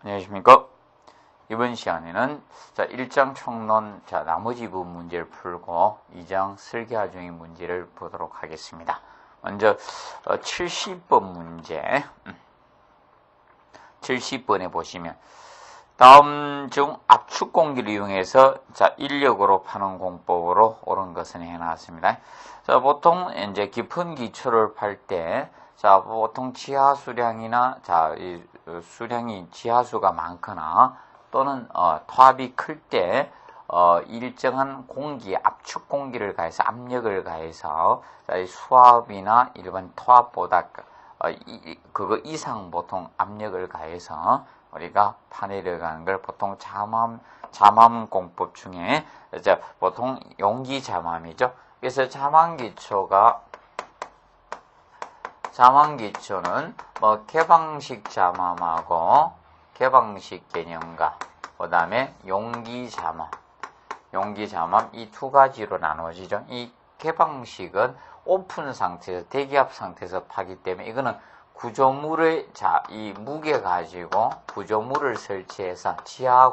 안녕하십니까. 이번 시간에는 1장 총론, 나머지 부분 문제를 풀고 2장 설계화 중인 문제를 보도록 하겠습니다. 먼저 70번 문제. 70번에 보시면 다음 중 압축 공기를 이용해서 인력으로 파는 공법으로 옳은 것은 해놨습니다. 보통 이제 깊은 기초를 팔 때 보통 지하 수량이나 이 수량이 지하수가 많거나 또는 토압이 클 때 일정한 공기, 압축 공기를 가해서 압력을 가해서 수압이나 일반 토압보다 그거 이상 보통 압력을 가해서 우리가 파내려가는 걸 보통 잠암 공법 중에 보통 용기 잠암이죠. 그래서 잠암기초는 개방식 잠암하고 개방식 개념과 그 다음에 용기 잠암 이 두 가지로 나눠지죠. 이 개방식은 오픈 상태에서 대기압 상태에서 파기 때문에 이거는 구조물을 이 무게 가지고 구조물을 설치해서 지하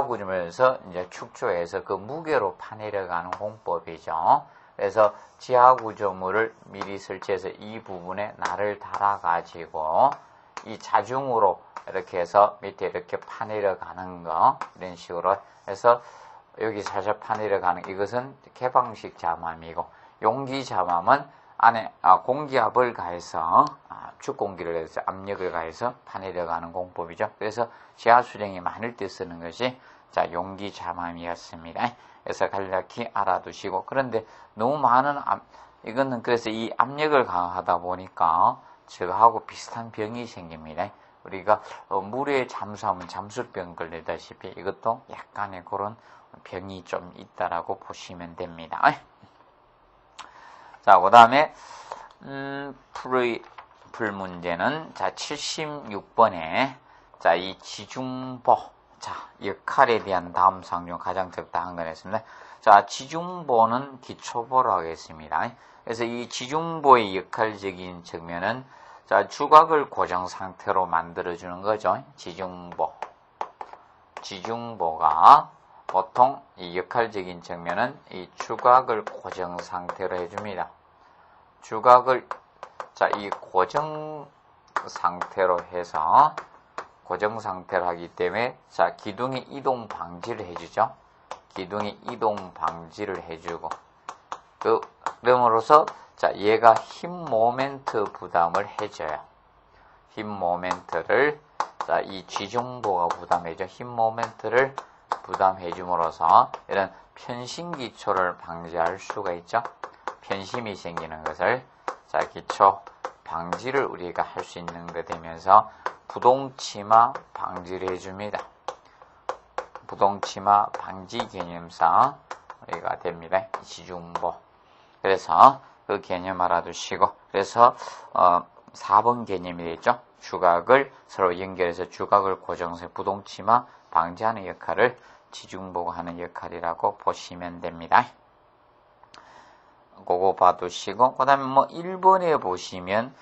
구조물에서 이제 축조해서 그 무게로 파내려가는 공법이죠. 그래서 지하 구조물을 미리 설치해서 이 부분에 날을 달아가지고 이 자중으로 이렇게 해서 밑에 이렇게 파내려가는 거, 이런 식으로 해서 여기 살짝 파내려가는 이것은 개방식 잠암이고, 용기 잠암은 안에 공기압을 가해서 압축 공기를 해서 압력을 가해서 파내려가는 공법이죠. 그래서 지하 수량이 많을 때 쓰는 것이 용기 잠암이었습니다. 그래서 간략히 알아두시고, 그런데 너무 많은 이거는 그래서 이 압력을 강화하다 보니까 저거하고 비슷한 병이 생깁니다. 우리가 물에 잠수하면 잠수병 걸리다시피 이것도 약간의 그런 병이 좀 있다라고 보시면 됩니다. 그 다음에 풀 문제는 76번에 이 지중보 역할에 대한 다음 상 중 가장 적당한 건 했습니다. 지중보는 기초보로 하겠습니다. 그래서 이 지중보의 역할적인 측면은 주각을 고정 상태로 만들어주는 거죠. 지중보가 보통 이 역할적인 측면은 이 주각을 고정 상태로 해줍니다. 주각을 이 고정 상태로 해서 고정 상태로 하기 때문에 기둥의 이동 방지를 해주죠. 기둥의 이동 방지를 해주고 그럼으로써 얘가 힘 모멘트 부담을 해줘요. 힘 모멘트를 이 지중보가 부담해줘. 힘 모멘트를 부담해줌으로써 이런 편심 기초를 방지할 수가 있죠. 편심이 생기는 것을 기초 방지를 우리가 할 수 있는 게 되면서 부동치마 방지를 해줍니다. 부동치마 방지 개념상 우리가 됩니다. 지중보. 그래서 그 개념 알아두시고, 그래서 4번 개념이 되죠. 주각을 서로 연결해서 주각을 고정해서 부동치마 방지하는 역할을 지중보가 하는 역할이라고 보시면 됩니다. 그거 봐두시고, 그 다음에 1번에 보시면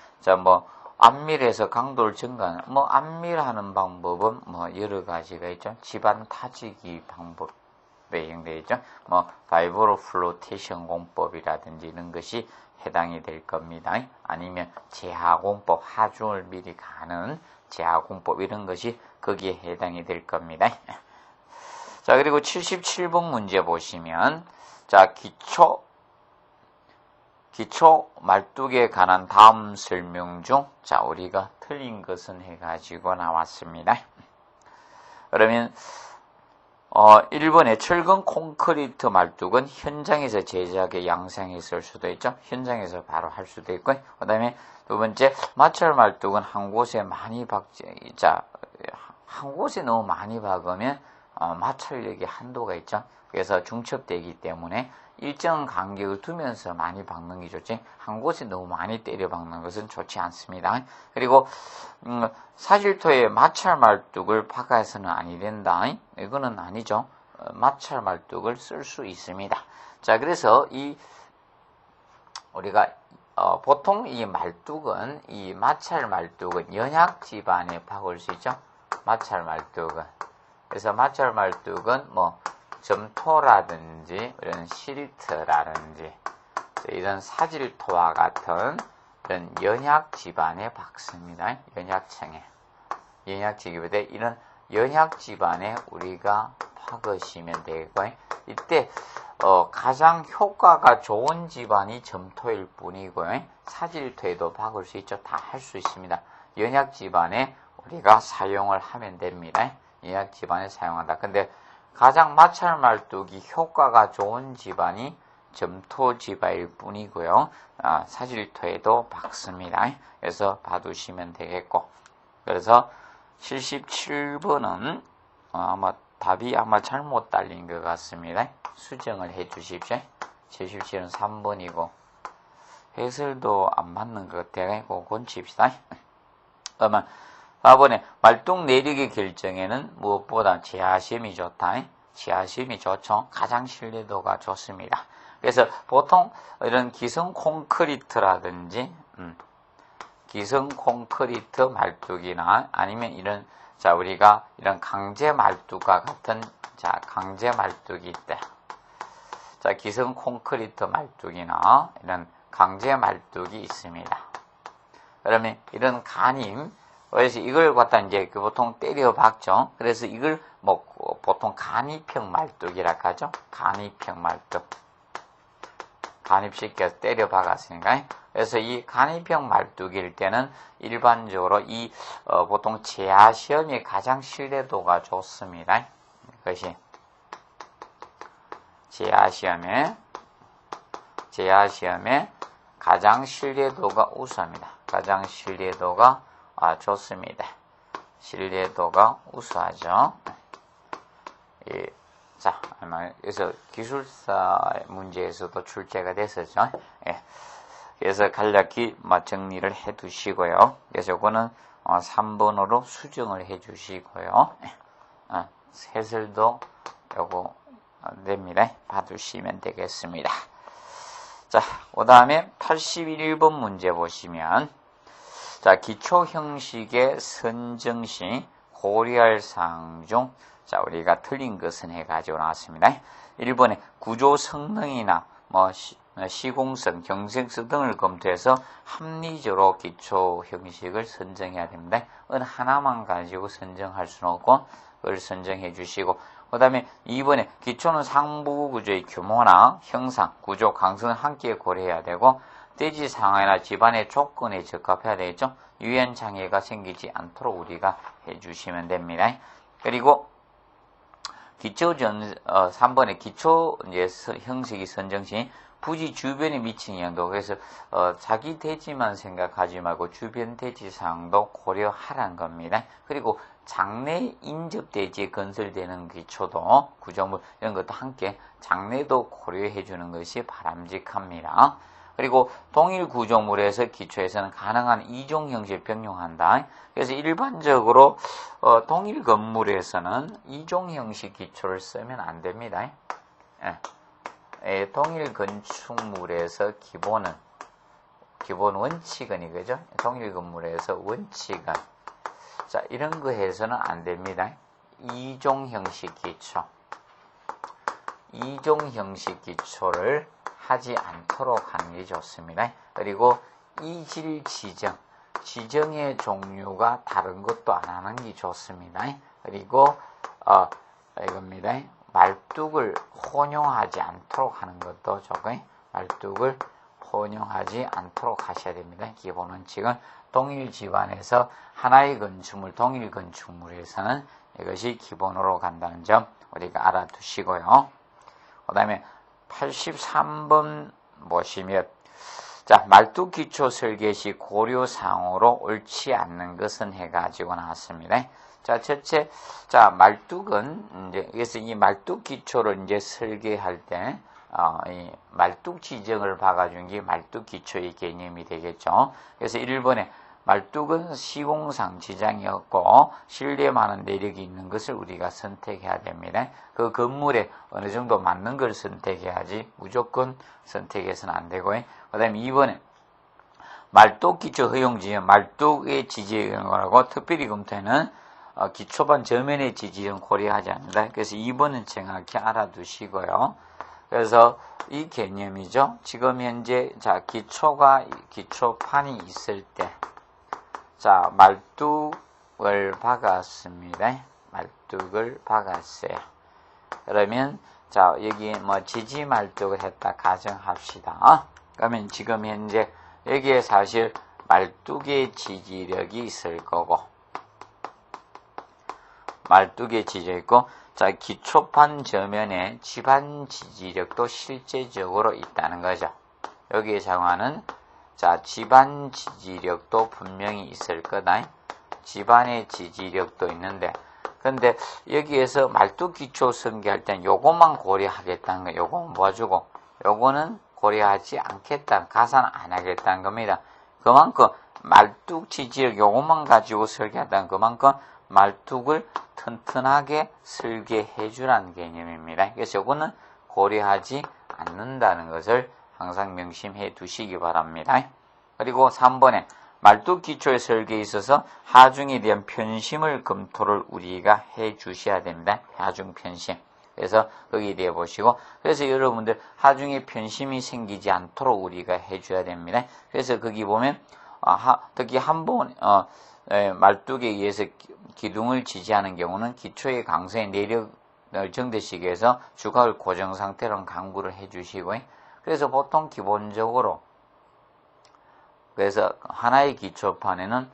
안밀해서 강도를 증가하는 안밀하는 방법은 여러 가지가 있죠. 집안 타지기 방법에 해당되어 있죠. 바이브로 플로테이션 공법이라든지 이런 것이 해당이 될 겁니다. 아니면 제하공법, 하중을 미리 가는 제하공법 이런 것이 거기에 해당이 될 겁니다. 그리고 77번 문제 보시면 기초 말뚝에 관한 다음 설명 중 우리가 틀린 것은 해가지고 나왔습니다. 그러면 1번에 철근 콘크리트 말뚝은 현장에서 제작에 양상했을 수도 있죠. 현장에서 바로 할 수도 있고, 그 다음에 두 번째 마찰 말뚝은 한 곳에 많이 한 곳에 너무 많이 박으면 마찰력이 한도가 있죠. 그래서 중첩되기 때문에 일정 간격을 두면서 많이 박는 게 좋지, 한 곳에 너무 많이 때려 박는 것은 좋지 않습니다. 그리고 사질토에 마찰 말뚝을 박아서는 아니 된다. 이거는 아니죠. 마찰 말뚝을 쓸 수 있습니다. 그래서 우리가 보통 이 말뚝은, 이 마찰 말뚝은 연약 지반에 박을 수 있죠. 마찰 말뚝은. 그래서 마찰 말뚝은 뭐 점토라든지 이런 시리트라든지 이런 사질토와 같은 이런 연약 지반에 박습니다. 연약층에. 연약지기보다 이런 연약 지반에 우리가 박으시면 되고, 이때 가장 효과가 좋은 지반이 점토일 뿐이고, 사질토에도 박을 수 있죠. 다 할 수 있습니다. 연약 지반에 우리가 사용을 하면 됩니다. 연약 지반에 사용한다. 근데 가장 마찰 말뚝이 효과가 좋은 지반이 점토 지반일 뿐이고요. 사질토에도 박습니다. 그래서 봐두시면 되겠고, 그래서 77번은 아마 답이 잘못 달린 것 같습니다. 수정을 해 주십시오. 77은 3번이고 해설도 안 맞는 것 같아요. 그건 칩시다. 그러면 4번에 말뚝 내리기 결정에는 무엇보다 지하시험이 좋다. 지하시험이 좋죠. 가장 신뢰도가 좋습니다. 그래서 보통 이런 기성 콘크리트라든지 기성 콘크리트 말뚝이나 아니면 이런 우리가 이런 강제 말뚝과 같은 강제 말뚝이 있다. 기성 콘크리트 말뚝이나 이런 강제 말뚝이 있습니다. 그러면 이런 간임, 그래서 이걸 갖다 이제 보통 때려 박죠. 그래서 이걸 뭐 보통 간입형 말뚝이라 하죠. 간입형 말뚝. 간입시켜서 때려 박았으니까. 그래서 이 간입형 말뚝일 때는 일반적으로 이 보통 재하시험이 가장 신뢰도가 좋습니다. 그것이 재하시험에 가장 신뢰도가 우수합니다. 가장 신뢰도가 좋습니다. 신뢰도가 우수하죠. 자, 그래서 기술사 문제에서도 출제가 됐었죠. 그래서 간략히 정리를 해 두시고요. 그래서 이거는 3번으로 수정을 해 주시고요. 해설도 요거 됩니다. 봐두시면 되겠습니다. 자, 그 다음에 81번 문제 보시면, 기초 형식의 선정 시 고려할 사항 중, 우리가 틀린 것은 해가지고 나왔습니다. 1번에 구조 성능이나 시공성, 경쟁성 등을 검토해서 합리적으로 기초 형식을 선정해야 됩니다. 어느 하나만 가지고 선정할 수는 없고, 그걸 선정해 주시고, 그 다음에 2번에 기초는 상부 구조의 규모나 형상, 구조, 강성을 함께 고려해야 되고, 대지 상황이나 집안의 조건에 적합해야 되겠죠. 유연 장애가 생기지 않도록 우리가 해주시면 됩니다. 그리고 3번에 기초 형식이 선정 시 부지 주변에 미치는 영향도, 그래서 자기 대지만 생각하지 말고 주변 대지 상황도 고려하라는 겁니다. 그리고 장내 인접 대지에 건설되는 기초도 구조물 이런 것도 함께 장내도 고려해 주는 것이 바람직합니다. 그리고 동일 구조물에서 기초에서는 가능한 이종 형식을 병용한다. 그래서 일반적으로 동일 건물에서는 이종 형식 기초를 쓰면 안 됩니다. 동일 건축물에서 기본 원칙은 이거죠. 동일 건물에서 원칙은 이런 거 해서는 안 됩니다. 이종 형식 기초. 이종 형식 기초를 하지 않도록 하는 게 좋습니다. 그리고 이질 지정의 종류가 다른 것도 안 하는 게 좋습니다. 그리고 이겁니다. 말뚝을 혼용하지 않도록 하는 것도 좋고요. 말뚝을 혼용하지 않도록 하셔야 됩니다. 기본 원칙은 동일 집안에서 하나의 건축물, 동일 건축물에서는 이것이 기본으로 간다는 점 우리가 알아두시고요. 그 다음에 83번 보시면, 말뚝 기초 설계 시 고려사항으로 옳지 않는 것은 해가지고 나왔습니다. 첫째, 말뚝은, 그래서 이 말뚝 기초를 설계할 때, 이 말뚝 지정을 박아준 게 말뚝 기초의 개념이 되겠죠. 그래서 1번에 말뚝은 시공상 지장이 없고 신뢰 많은 내력이 있는 것을 우리가 선택해야 됩니다. 그 건물에 어느 정도 맞는 걸 선택해야지 무조건 선택해서는 안 되고요. 그 다음에 2번에 말뚝 기초 허용 지점, 말뚝의 지지라고 특별히 검토에는 기초반 저면의 지지는 고려하지 않는다. 그래서 2번은 정확히 알아두시고요. 그래서 이 개념이죠. 지금 현재 자 기초판이 있을 때, 자 말뚝을 박았습니다. 말뚝을 박았어요. 그러면 자 여기 뭐 지지 말뚝을 했다 가정합시다. 그러면 지금 현재 여기에 사실 말뚝의 지지력이 있을 거고, 말뚝의 지지력이 있고, 자 기초판 저면에 지반 지지력도 실제적으로 있다는 거죠. 여기에 정하는 자 지반 지지력도 분명히 있을 거다. 지반의 지지력도 있는데, 근데 여기에서 말뚝 기초 설계할 때는 요것만 고려하겠다는 거예요. 요거는 모아주고 요거는 고려하지 않겠다, 가산 안 하겠다는 겁니다. 그만큼 말뚝 지지력 요것만 가지고 설계한다는 그만큼 말뚝을 튼튼하게 설계해 주라는 개념입니다. 그래서 요거는 고려하지 않는다는 것을 항상 명심해 두시기 바랍니다. 그리고 3번에 말뚝 기초의 설계에 있어서 하중에 대한 편심을 검토를 우리가 해 주셔야 됩니다. 하중 편심. 그래서 거기에 대해 보시고, 그래서 여러분들 하중에 편심이 생기지 않도록 우리가 해줘야 됩니다. 그래서 거기 보면 특히 한번 말뚝에 의해서 기둥을 지지하는 경우는 기초의 강성의 내력을 정대시기 위해서 주각을 고정 상태로 강구를 해주시고, 그래서 보통 기본적으로 그래서 하나의 기초판에는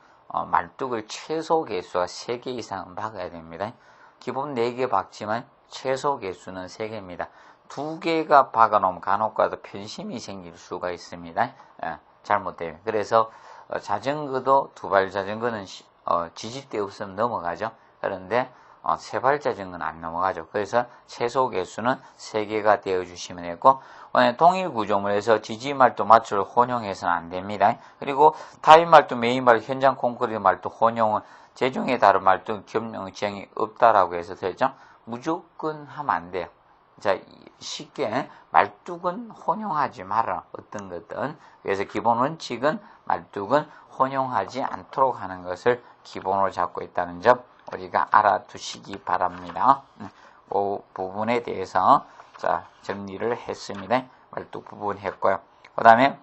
말뚝을 최소 개수가 3개 이상은 박아야 됩니다. 기본 4개 박지만 최소 개수는 3개입니다. 2개가 박아놓으면 간혹가다 편심이 생길 수가 있습니다. 잘못되면. 그래서 자전거도 2발 자전거는 지지대 없으면 넘어가죠. 그런데 3발 자전거는 안 넘어가죠. 그래서 최소 개수는 3개가 되어주시면 되고, 동일 구조물에서 지지말뚝 마초를 혼용해서는 안 됩니다. 그리고 타입말뚝, 메인말뚝, 현장 콘크리트 말뚝 혼용은 제중에 다른 말뚝 겸용성이 없다라고 해서 되죠. 무조건 하면 안 돼요. 자, 쉽게 말뚝은 혼용하지 마라. 어떤 것든. 그래서 기본 원칙은 말뚝은 혼용하지 않도록 하는 것을 기본으로 잡고 있다는 점 우리가 알아두시기 바랍니다. 그 부분에 대해서 자 정리를 했습니다. 말뚝 부분 했고요. 그 다음에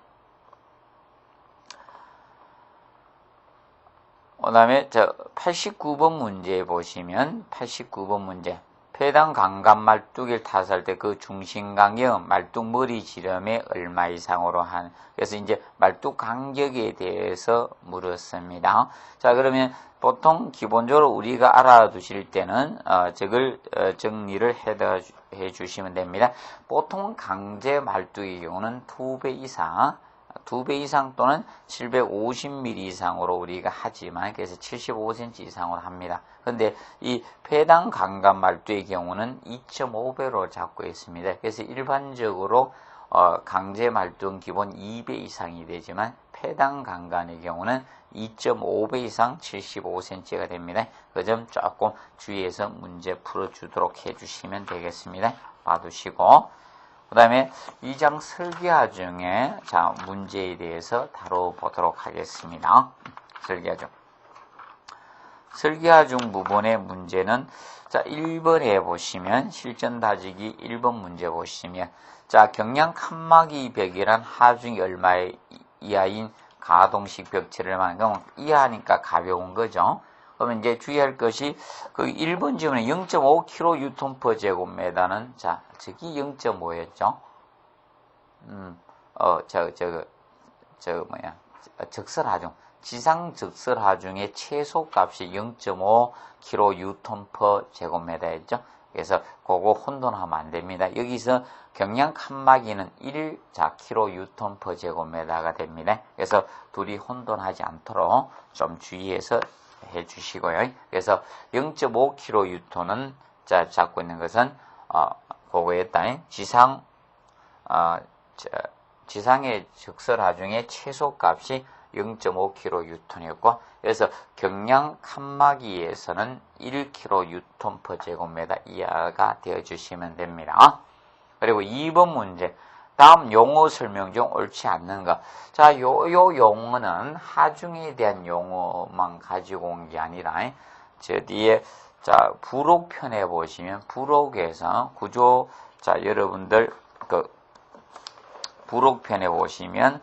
저 89번 문제 보시면 89번 문제 폐당 강간 말뚝을 탓할 때 그 중심 간격은 말뚝 머리 지름에 얼마 이상으로 한, 그래서 이제 말뚝 간격에 대해서 물었습니다. 자, 그러면 보통 기본적으로 우리가 알아두실 때는 저걸 정리를 해 주시면 됩니다. 보통 강제 말뚝의 경우는 2배 이상 또는 750mm 이상으로 우리가 하지만, 그래서 75cm 이상으로 합니다. 근데 이 폐당 강간 말뚝의 경우는 2.5배로 잡고 있습니다. 그래서 일반적으로 강제 말뚝은 기본 2배 이상이 되지만 폐당 강간의 경우는 2.5배 이상 75cm가 됩니다. 그 점 조금 주의해서 문제 풀어주도록 해주시면 되겠습니다. 봐두시고, 그 다음에 2장 설계화 중에 자 문제에 대해서 다뤄보도록 하겠습니다. 설계화 중 부분의 문제는 자 1번에 보시면 실전 다지기 1번 문제 보시면 자 경량 칸막이 벽이란 하중이 얼마 이하인 가동식 벽체를 말하는 건 이하니까 가벼운 거죠. 그러면 이제 주의할 것이 그 1번 지문에 0.5kg 유톤퍼제곱미터는 자 저기 0.5였죠. 적설하중 지상 적설하중의 최소값이 0.5kg 유톤퍼제곱미터였죠. 그래서 그거 혼돈하면 안 됩니다. 여기서 경량 칸막이는 1kg 유톤퍼제곱미터가 됩니다. 그래서 둘이 혼돈하지 않도록 좀 주의해서 해주시고요. 그래서 0.5kg 유톤은 자 잡고 있는 것은 그거에 따른 지상의 적설하중의 최소값이 0.5kg 유톤이었고, 그래서 경량 칸막이에서는 1kg 유톤/제곱미터 이하가 되어 주시면 됩니다. 그리고 2번 문제 다음 용어 설명 중 옳지 않는 것. 자, 요 용어는 하중에 대한 용어만 가지고 온 게 아니라, 저 뒤에, 자, 부록편에 보시면, 부록에서 구조, 자, 여러분들, 부록편에 보시면,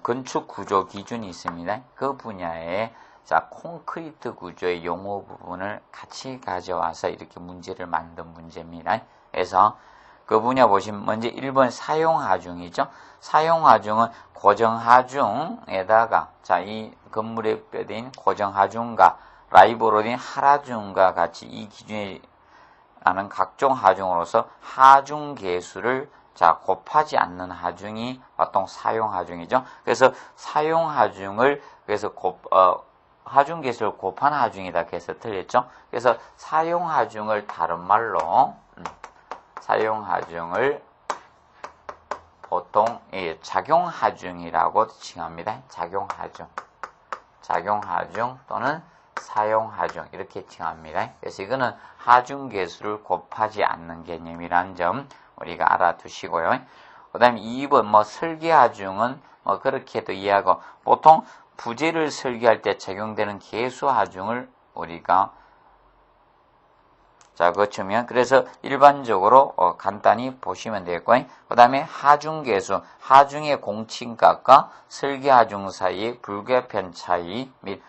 건축 구조 기준이 있습니다. 그 분야에, 자, 콘크리트 구조의 용어 부분을 같이 가져와서 이렇게 문제를 만든 문제입니다. 그래서, 그 분야 보시면 먼저 1번 사용하중이죠. 사용하중은 고정하중에다가 자, 이 건물에 뼈대인 고정하중과 라이브로 된 하라중과 같이 이 기준에 나는 각종 하중으로서 하중 계수를 자, 곱하지 않는 하중이 보통 사용하중이죠. 그래서 사용하중을 그래서 하중 계수를 곱한 하중이다 해서 틀렸죠. 그래서 사용하중을 다른 말로 사용하중을 보통 작용하중이라고 칭합니다. 작용하중 또는 사용하중 이렇게 칭합니다. 그래서 이거는 하중 계수를 곱하지 않는 개념이라는 점 우리가 알아두시고요. 그 다음에 2번 설계하중은 그렇게도 이해하고 보통 부재를 설계할 때 적용되는 계수하중을 우리가 자, 거치면 그래서 일반적으로 간단히 보시면 되겠고요. 그 다음에 하중계수, 하중의 공칭값과 설계하중 사이의 불가편 차이 및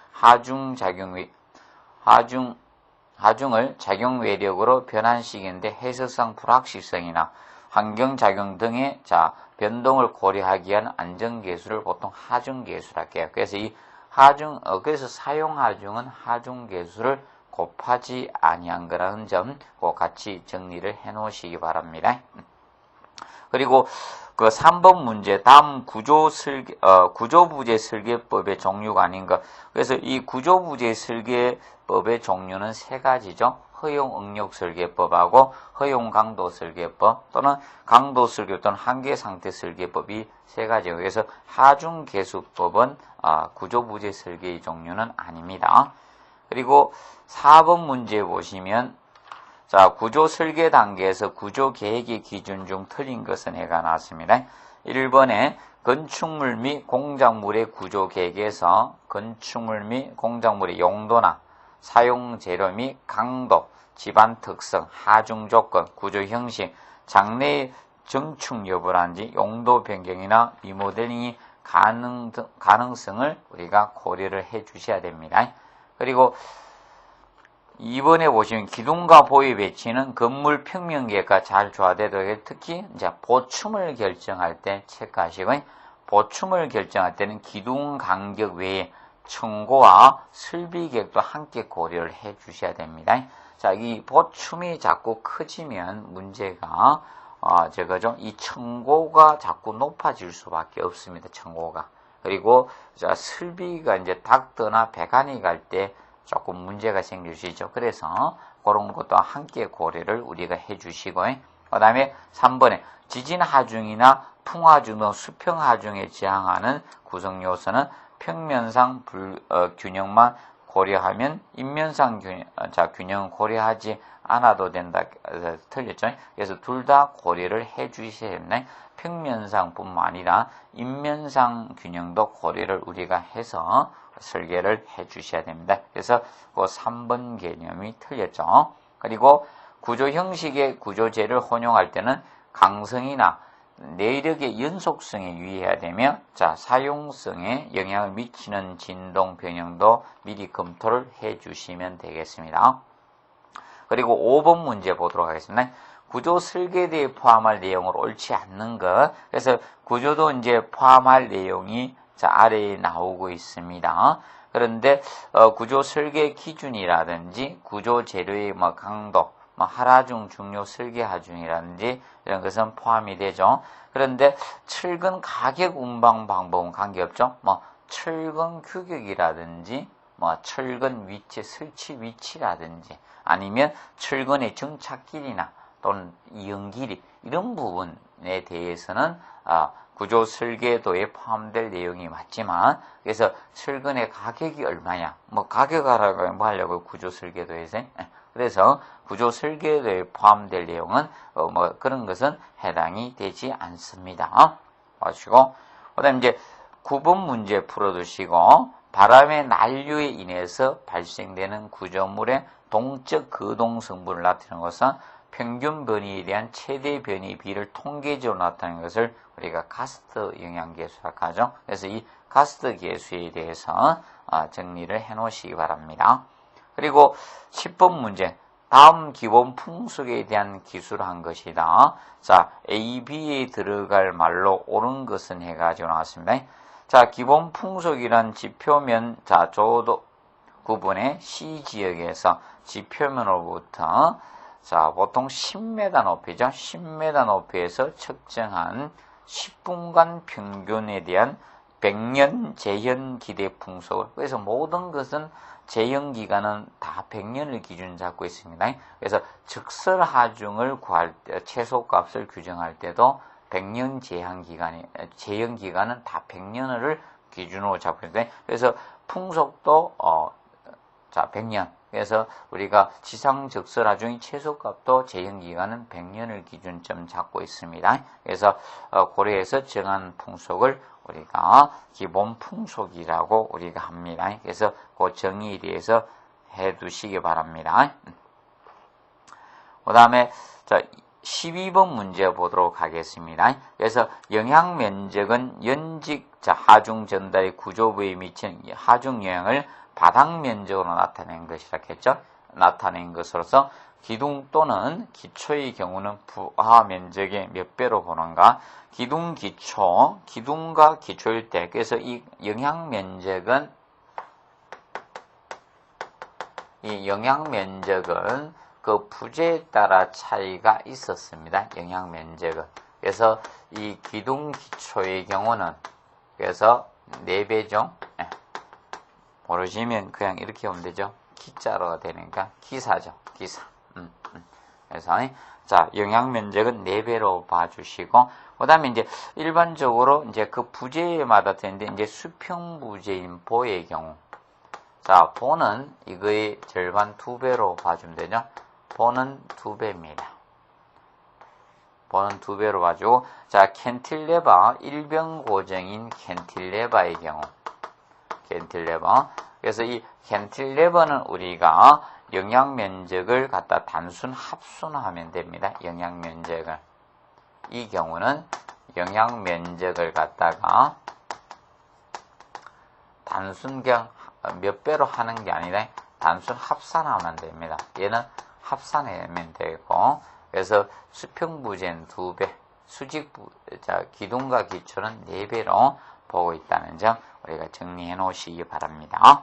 하중을 작용 외력으로 변환시키는데 해석상 불확실성이나 환경작용 등의 자, 변동을 고려하기 위한 안전계수를 보통 하중계수라고 해요. 그래서 이 그래서 사용하중은 하중계수를 곱하지 아니한 거라는 점 꼭 같이 정리를 해 놓으시기 바랍니다. 그리고 그 3번 문제 다음 구조부재 설계법의 종류가 아닌 것. 그래서 이 구조부재 설계법의 종류는 세 가지죠. 허용 응력 설계법하고 허용 강도 설계법 또는 강도 설계법 또는 한계 상태 설계법이 세 가지예요. 그래서 하중 계수법은 구조부재 설계의 종류는 아닙니다. 그리고 4번 문제 보시면 자, 구조 설계 단계에서 구조 계획의 기준 중 틀린 것은 해가 나왔습니다. 1번에 건축물 및 공작물의 구조 계획에서 건축물 및 공작물의 용도나 사용 재료 및 강도, 집안 특성, 하중 조건, 구조 형식, 장래의 정축 여부라든지 용도 변경이나 리모델링이 가능성을 우리가 고려를 해 주셔야 됩니다. 그리고 2번에 보시면 기둥과 보의 배치는 건물 평면 계획과 잘 조화되도록 특히 이제 보충을 결정할 때 체크하시고 보충을 결정할 때는 기둥 간격 외에 청고와 설비 계획도 함께 고려를 해 주셔야 됩니다. 자, 이 보충이 자꾸 커지면 문제가 이 청고가 자꾸 높아질 수밖에 없습니다. 청고가. 그리고 자, 설비가 이제 닥터나 배관이 갈 때 조금 문제가 생길 수 있죠. 그래서 그런 것도 함께 고려를 우리가 해 주시고 그 다음에 3번에 지진 하중이나 풍하중 등 수평 하중에 지향하는 구성 요소는 평면상 균형만 고려하면 인면상 균형은 고려하지 않아도 된다. 틀렸죠. 그래서 둘 다 고려를 해 주셔야 됩니다. 평면상뿐만 아니라 인면상 균형도 고려를 우리가 해서 설계를 해 주셔야 됩니다. 그래서 그 3번 개념이 틀렸죠. 그리고 구조 형식의 구조재를 혼용할 때는 강성이나 내력의 연속성에 유의해야 되며 자, 사용성에 영향을 미치는 진동 변형도 미리 검토를 해 주시면 되겠습니다. 그리고 5번 문제 보도록 하겠습니다. 구조 설계대에 포함할 내용을 옳지 않는 것. 그래서 구조도 이제 포함할 내용이 자, 아래에 나오고 있습니다. 그런데 구조 설계 기준이라든지 구조 재료의 강도, 하라중, 중요, 설계하중이라든지 이런 것은 포함이 되죠. 그런데 철근 가격 운방 방법은 관계없죠. 철근 규격이라든지 철근 위치, 설치 위치라든지 아니면 철근의 정착길이나 또는 이용 길이 이런 부분에 대해서는 구조 설계도에 포함될 내용이 맞지만 그래서 철근의 가격이 얼마냐 가격 알아가면 뭐 하려고 구조 설계도에서 그래서 구조 설계도에 포함될 내용은 뭐 그런 것은 해당이 되지 않습니다. 보시고 그다음 이제 9번 문제 풀어두시고 바람의 난류에 인해서 발생되는 구조물의 동적 거동 성분을 나타내는 것은 평균 변이에 대한 최대 변이 비를 통계적으로 나타내는 것을 우리가 가스트 영향계수라고 하죠. 그래서 이 가스트 계수에 대해서 정리를 해 놓으시기 바랍니다. 그리고 10번 문제. 다음 기본 풍속에 대한 기술을 한 것이다. 자, A, B에 들어갈 말로 옳은 것은 해가지고 나왔습니다. 자, 기본 풍속이란 지표면, 자, 조도 구분의 C 지역에서 지표면으로부터, 자, 보통 10m 높이죠. 10m 높이에서 측정한 10분간 평균에 대한 100년 재현 기대 풍속을, 그래서 모든 것은 재현 기간은 다 100년을 기준 잡고 있습니다. 그래서 적설 하중을 구할 때, 최소값을 규정할 때도 100년 재현 기간은 다 100년을 기준으로 잡고 있는데, 그래서 풍속도, 자, 100년. 그래서 우리가 지상 적설 하중의 최소값도 재현 기간은 100년을 기준점 잡고 있습니다. 그래서 고려해서 정한 풍속을 우리가 기본 풍속이라고 우리가 합니다. 그래서 그 정의에 대해서 해 두시기 바랍니다. 그 다음에 12번 문제 보도록 하겠습니다. 그래서 영향 면적은 연직 하중 전달의 구조부에 미치는 하중 영향을 바닥 면적으로 나타낸 것이라고 했죠. 나타낸 것으로서 기둥 또는 기초의 경우는 부하 면적의 몇 배로 보는가? 기둥, 기초, 기둥과 기초일 때, 그래서 이 영향 면적은 그 부재에 따라 차이가 있었습니다. 영향 면적은. 그래서 이 기둥, 기초의 경우는 그래서 4배죠. 모르시면 그냥 이렇게 하면 되죠. 기자로가 되니까 기사죠. 기사. 그래서 자, 영향 면적은 4배로 봐주시고, 그 다음에 이제 일반적으로 이제 그 부재마다 되는데, 이제 수평 부재인 보의 경우. 자, 보는 이거의 절반 2배로 봐주면 되죠. 보는 2배입니다. 보는 2배로 봐주고, 자, 캔틸레버, 일병 고정인 캔틸레버의 경우. 캔틸레버. 그래서 이 캔틸레버는 우리가 영향 면적을 갖다 단순 합순하면 됩니다. 영향 면적을. 이 경우는 영향 면적을 갖다가 단순 그냥 몇 배로 하는 게 아니라 단순 합산하면 됩니다. 얘는 합산하면 되고, 그래서 수평부재는 2배, 기둥과 기초는 4배로 보고 있다는 점 우리가 정리해 놓으시기 바랍니다.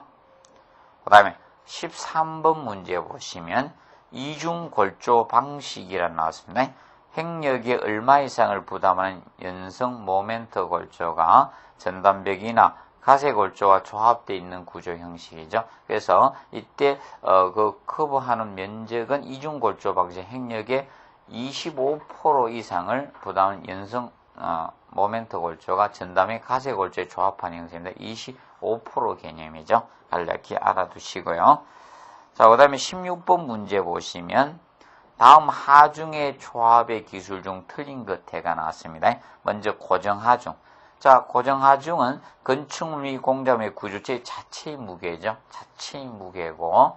그 다음에 13번 문제 보시면 이중골조 방식이라 나왔습니다. 행력에 얼마 이상을 부담하는 연성 모멘트 골조가 전단벽이나 가세골조와 조합되어 있는 구조 형식이죠. 그래서 이때 그 커버하는 면적은 이중골조 방식 행력의 25% 이상을 부담하는 연성 모멘트 골조가 전담의 가세골조에 조합하는 형식입니다. 25% 개념이죠. 간략히 알아두시고요. 자, 그 다음에 16번 문제 보시면 다음 하중의 조합의 기술 중 틀린 것해가 나왔습니다. 먼저 고정하중. 자, 고정하중은 건축물 공작물의 구조체 자체의 무게죠. 자체의 무게고,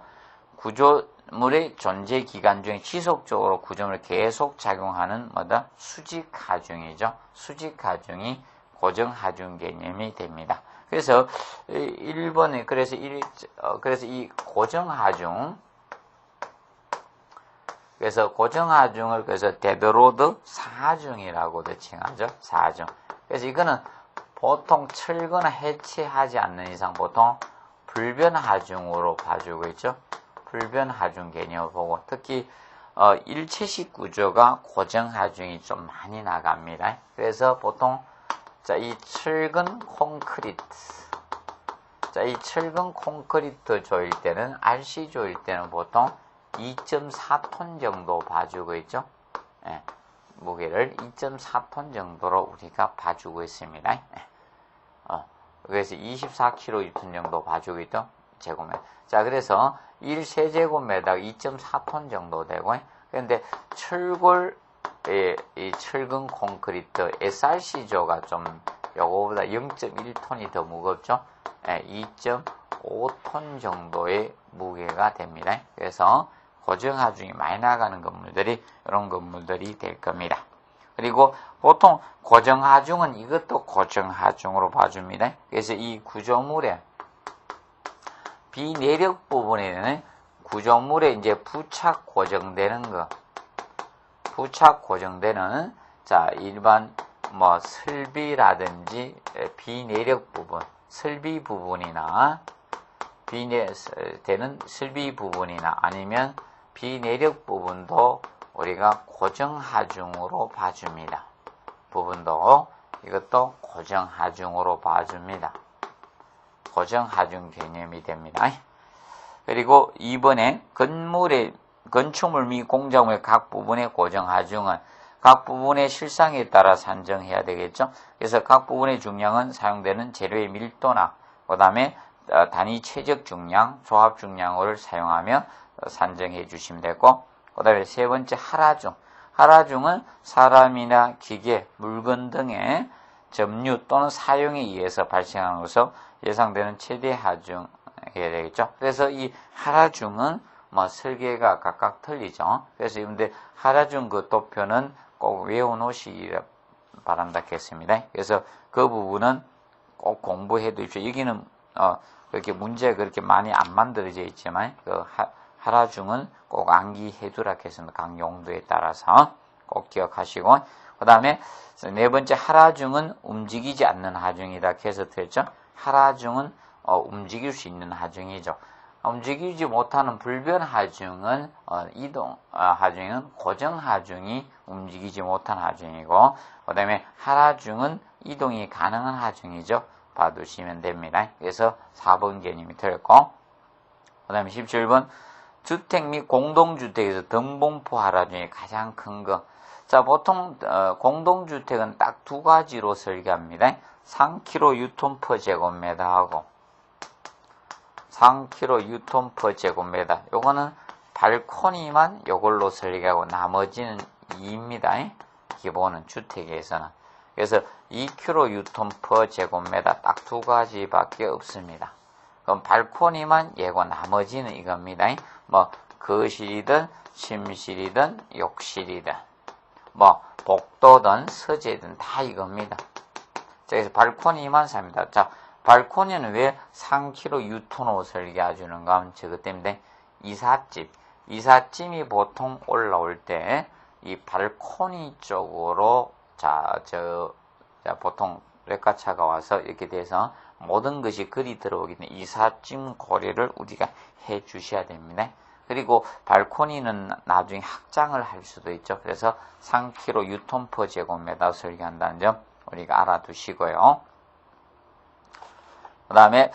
구조물의 존재 기간 중에 지속적으로 구조물을 계속 작용하는 뭐다? 수직하중이죠. 수직하중이 고정하중 개념이 됩니다. 그래서 1번에 그래서 이 고정하중, 그래서 고정하중을 그래서 데드로드 사중이라고도 칭하죠. 사중. 그래서 이거는 보통 철거나 해체하지 않는 이상 보통 불변하중으로 봐주고 있죠. 불변하중 개념을 보고, 특히 일체식 구조가 고정하중이 좀 많이 나갑니다. 그래서 보통 자, 이 철근 콘크리트. 자, 이 철근 콘크리트 조일 때는, RC 조일 때는 보통 2.4톤 정도 봐주고 있죠. 예, 무게를 2.4톤 정도로 우리가 봐주고 있습니다. 그래서 24kN 정도 봐주고 있죠. 제곱면. 자, 그래서 1세제곱미터 2.4톤 정도 되고, 그런데 철골, 이 철근 콘크리트 SRC조가 좀 요거보다 0.1톤이 더 무겁죠? 2.5톤 정도의 무게가 됩니다. 그래서 고정하중이 많이 나가는 건물들이 이런 건물들이 될 겁니다. 그리고 보통 고정하중은 이것도 고정하중으로 봐줍니다. 그래서 이 구조물의 비내력 부분에는 구조물에 이제 부착 고정되는 거, 부착 고정되는 자 일반 뭐 설비라든지 비내력 부분, 설비 부분이나 되는 설비 부분이나 아니면 비내력 부분도 우리가 고정하중으로 봐줍니다. 부분도 이것도 고정하중으로 봐줍니다. 고정하중 개념이 됩니다. 그리고 이번에 건축물 및 공작물의 각 부분의 고정하중은 각 부분의 실상에 따라 산정해야 되겠죠. 그래서 각 부분의 중량은 사용되는 재료의 밀도나 그 다음에 단위 최적 중량, 조합 중량을 사용하며 산정해 주시면 되고, 그 다음에 세 번째 하라중. 하라중은 사람이나 기계, 물건 등의 점유 또는 사용에 의해서 발생하는 것으로 예상되는 최대 하중 해야 되겠죠. 그래서 이 하라중은 뭐 설계가 각각 틀리죠. 그래서 여러분들 하라중 그 도표는 꼭 외워놓으시기 바란다겠습니다. 그래서 그 부분은 꼭 공부해 두십시오. 여기는 그렇게 문제가 그렇게 많이 안 만들어져 있지만 그 하라중은 꼭 암기해 두라 했습니다. 각 용도에 따라서 꼭 기억하시고, 그 다음에 네 번째 하라중은 움직이지 않는 하중이다 해서 드렸죠. 하라중은 움직일 수 있는 하중이죠. 움직이지 못하는 불변 하중은 이동 하중은 고정 하중이 움직이지 못한 하중이고, 그 다음에 하라중은 이동이 가능한 하중이죠. 봐두시면 됩니다. 그래서 4번 개념이 틀렸고, 그 다음에 17번 주택 및 공동주택에서 등봉포 하라중이 가장 큰 거. 자, 보통 공동주택은 딱 두 가지로 설계합니다. 3kg 유톤 per 제곱미터 하고 3kg 유톤 per 제곱미터. 요거는 발코니만 요걸로 설계하고 나머지는 2입니다. 기본은 주택에서는. 그래서 2kg 유톤 per 제곱미터 딱 두 가지밖에 없습니다. 그럼 발코니만 얘고 나머지는 이겁니다. 뭐 거실이든 침실이든 욕실이든 뭐 복도든 서재든 다 이겁니다. 그래서 발코니만 삽니다. 자, 발코니는 왜 3kg 유톤으로 설계해주는가 하면 저것 때문에 이삿짐이 보통 올라올 때 이 발코니 쪽으로 보통 레카차가 와서 이렇게 돼서 모든 것이 그리 들어오기 때문에 이삿짐 고려를 우리가 해 주셔야 됩니다. 그리고 발코니는 나중에 확장을 할 수도 있죠. 그래서 3kg 유톤 per 제곱미터 설계한다는 점 우리가 알아두시고요. 그 다음에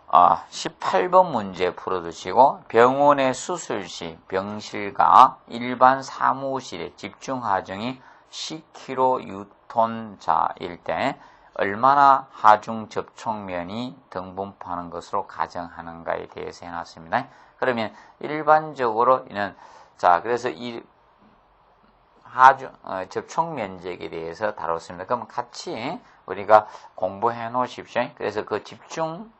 18번 문제 풀어두시고, 병원의 수술 시 병실과 일반 사무실의 집중하중이 10kg 유톤자일 때 얼마나 하중 접촉면이 등분포하는 것으로 가정하는가에 대해서 해놨습니다. 그러면 일반적으로 이는 그래서 이 하중 접촉 면적에 대해서 다뤘습니다. 그럼 같이 우리가 공부해 놓으십시오. 그래서 그 집중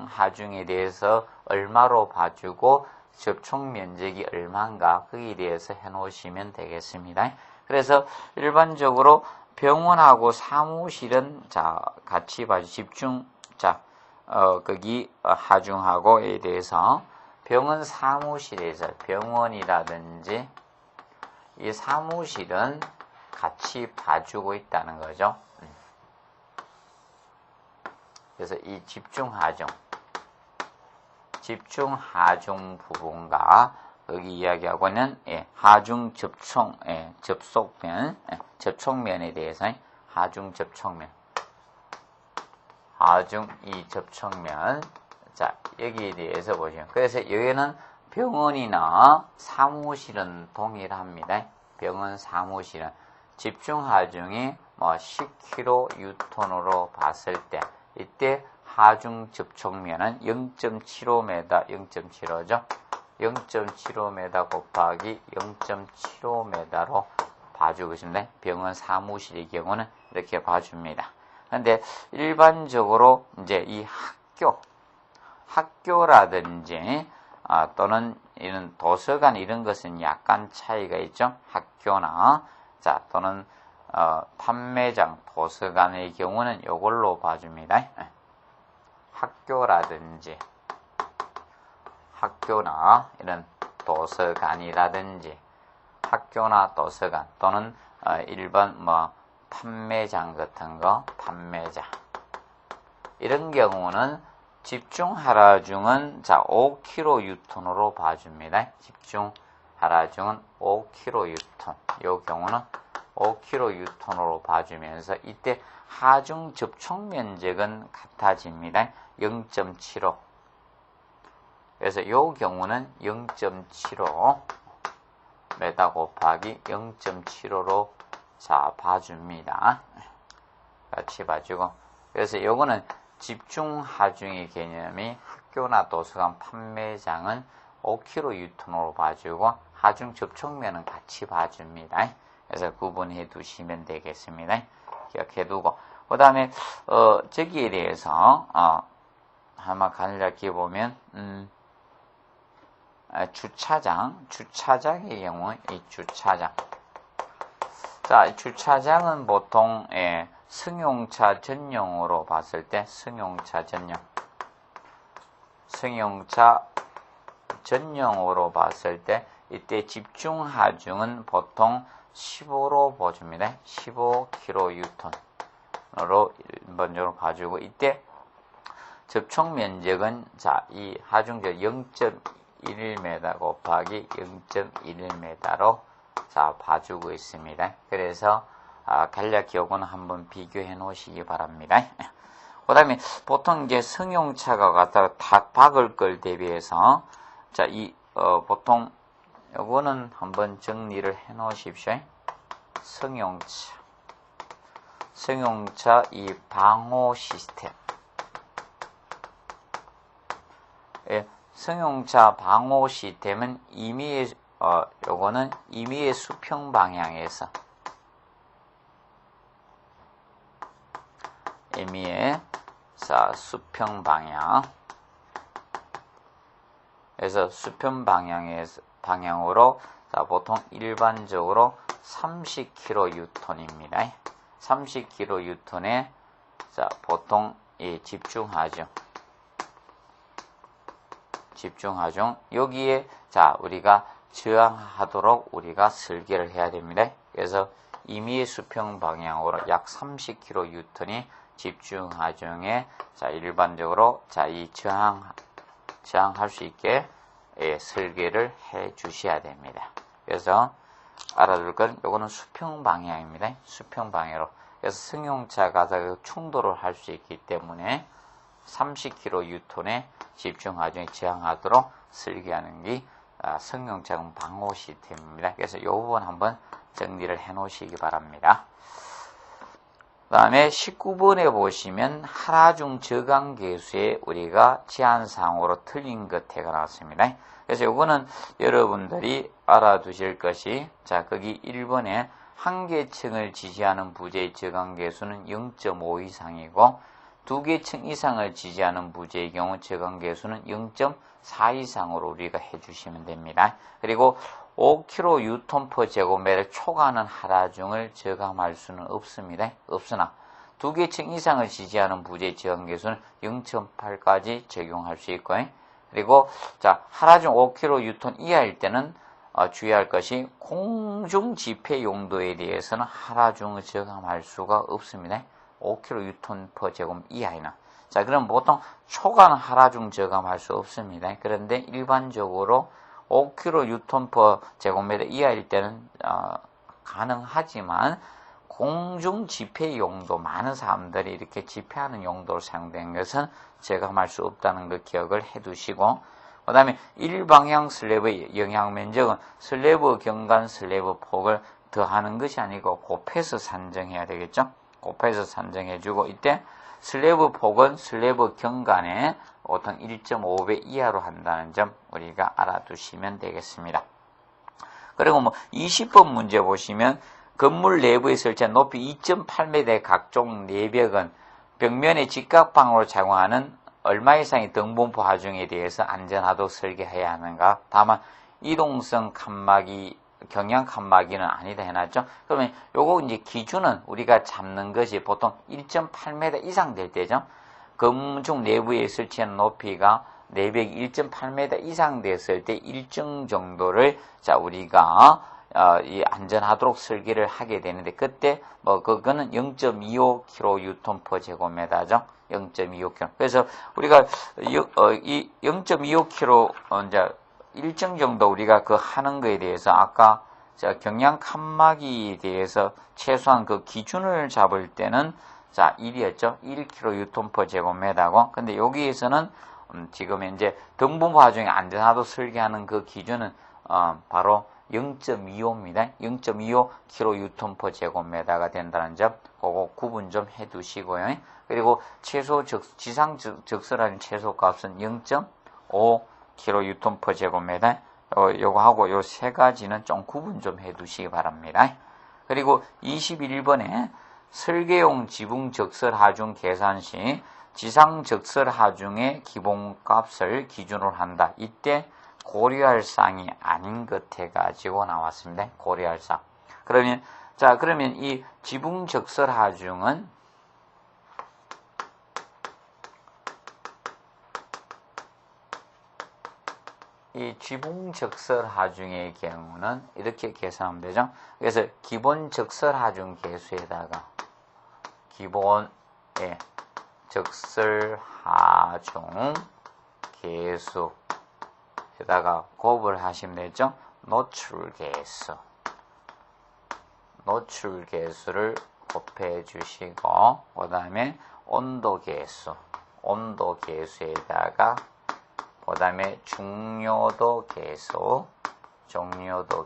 하중에 대해서 얼마로 봐주고 접촉 면적이 얼마인가 거기에 대해서 해 놓으시면 되겠습니다. 그래서 일반적으로 병원하고 사무실은 같이 봐주 집중 거기 하중하고에 대해서 병원 사무실에서 병원이라든지 이 사무실은 같이 봐주고 있다는 거죠. 그래서 이 집중하중 부분과 여기 이야기하고 있는 하중 접촉면에 대해서 하중 접촉면, 이 접촉면, 여기에 대해서 보시면, 그래서 여기는 병원이나 사무실은 동일합니다. 병원, 사무실은 집중하중이 10kg 유톤으로 봤을 때 이때 하중 접촉면은 0.75m, 0.75죠. 0.75m 곱하기 0.75m로 봐주고 있습니다. 병원 사무실의 경우는 이렇게 봐줍니다. 근데 일반적으로 이제 이 학교라든지 또는 이런 도서관 이런 것은 약간 차이가 있죠. 학교나 또는 판매장, 도서관의 경우는 이걸로 봐줍니다. 학교나 이런 도서관이라든지 학교나 도서관 또는 일반 판매장 같은 거, 판매자 이런 경우는 집중 하라중은 5kg 유턴으로 봐줍니다. 집중 하라중은 5kg 유턴. 이 경우는 5kg 유턴으로 봐주면서 이때 하중 접촉 면적은 같아집니다. 0.75. 그래서 이 경우는 0.75 m 곱하기 0.75로 봐줍니다. 같이 봐주고. 그래서 요거는 집중 하중의 개념이 학교나 도서관 판매장은 5kg 유턴으로 봐주고 하중 접촉면은 같이 봐줍니다. 그래서 구분해 두시면 되겠습니다. 기억해 두고. 그 다음에, 저기에 대해서, 한번 간략히 보면, 주차장의 경우, 이 주차장. 주차장은 보통, 승용차 전용으로 봤을 때, 승용차 전용으로 봤을 때, 이때 집중 하중은 보통 15로 봐줍니다. 15kg 유턴으로 일반적으로 봐주고, 이때 접촉 면적은, 이 하중적 0.11m 곱하기 0.11m로 봐주고 있습니다. 그래서, 간략히 요거는 한번 비교해 놓으시기 바랍니다. 그 다음에 보통 이제 승용차가 갖다가 다 박을 걸 대비해서, 보통 요거는 한번 정리를 해 놓으십시오. 승용차 이 방호 시스템. 승용차 방호 시스템은 요거는 임의의 수평 방향에서 수평 방향. 그래서 수평 방향으로 보통 일반적으로 30kg 유턴입니다. 30kg 유턴에 보통 집중하중. 여기에 우리가 저항하도록 우리가 설계를 해야 됩니다. 그래서 임의의 수평 방향으로 약 30kg 유턴이 집중하중에 일반적으로 이 저항할 수 있게 설계를 해 주셔야 됩니다. 그래서 알아둘 건 요거는 수평 방향입니다. 수평 방향으로. 그래서 승용차가 충돌을 할 수 있기 때문에 30kg 유턴에 집중하중에 저항하도록 설계하는 게 승용차 방호 시스템입니다. 그래서 이 부분 한번 정리를 해 놓으시기 바랍니다. 그 다음에 19번에 보시면 하라중 저강계수에 우리가 제한사항으로 틀린 것 해가 나왔습니다. 그래서 이거는 여러분들이 알아두실 것이 거기 1번에 한 계층을 지지하는 부재의 저강계수는 0.5 이상이고 두 계층 이상을 지지하는 부재의 경우 저강계수는 0.4 이상으로 우리가 해주시면 됩니다. 그리고 5kg 유턴/per 제곱미터를 초과하는 하라중을 저감할 수는 없습니다. 없으나 두 계층 이상을 지지하는 부재의 저항계수는 0.8까지 적용할 수 있고, 그리고 하라중 5kg 유턴 이하일 때는 주의할 것이 공중 집회 용도에 대해서는 하라중을 저감할 수가 없습니다. 5kg 유턴/per 제곱미터 이하에는. 그럼 보통 초과는 하라중 저감할 수 없습니다. 그런데 일반적으로 5kg 유턴/per 제곱미터 이하일 때는 가능하지만 공중 집회 용도, 많은 사람들이 이렇게 집회하는 용도로 사용된 것은 저감할 수 없다는 걸 기억을 해두시고, 그 다음에 일방향 슬래브의 영향 면적은 슬래브 경관 슬래브 폭을 더하는 것이 아니고 곱해서 산정해야 되겠죠. 곱해서 산정해주고, 이때 슬래브 폭은 슬래브 경관에 보통 1.5배 이하로 한다는 점 우리가 알아두시면 되겠습니다. 그리고 20번 문제 보시면 건물 내부에 설치한 높이 2.8m의 각종 내벽은 벽면의 직각방으로 작용하는 얼마 이상의 등분포 하중에 대해서 안전하도록 설계해야 하는가? 다만 이동성 칸막이, 경량 칸막이는 아니다 해놨죠. 그러면 요거 이제 기준은 우리가 잡는 것이 보통 1.8m 이상 될 때죠. 건축 내부에 설치한 높이가 내벽이 1.8m 이상 됐을 때 일정 정도를 우리가 이 안전하도록 설계를 하게 되는데, 그때 그거는 0.25kNm/제곱미터죠. 0.25kg. 그래서 우리가 이 0.25kg 이제 일정 정도 우리가 하는 거에 대해서 아까 경량 칸막이에 대해서 최소한 그 기준을 잡을 때는 1이었죠. 1kNm/제곱미터고. 근데 여기에서는 지금 이제 등분포 하중에 안전하도록 설계하는 그 기준은 바로 0.25입니다. 0.25kNm/제곱미터가 된다는 점, 그거 구분 좀 해두시고요. 그리고 지상 적설하는 최소값은 0.5kNm/제곱미터. 요거하고 요 세 가지는 좀 구분 좀 해두시기 바랍니다. 그리고 21번에 설계용 지붕 적설 하중 계산 시 지상 적설 하중의 기본값을 기준으로 한다. 이때 고려할 사항이 아닌 것 해가지고 나왔습니다. 고려할 사항. 그러면 이 지붕 적설 하중은 이 지붕 적설 하중의 경우는 이렇게 계산하면 되죠. 그래서 기본 적설 하중 계수에다가 기본 적설 하중 계수에다가 곱을 하시면 되죠. 노출 계수를 곱해 주시고, 그 다음에 온도 계수에다가 그 다음에 중요도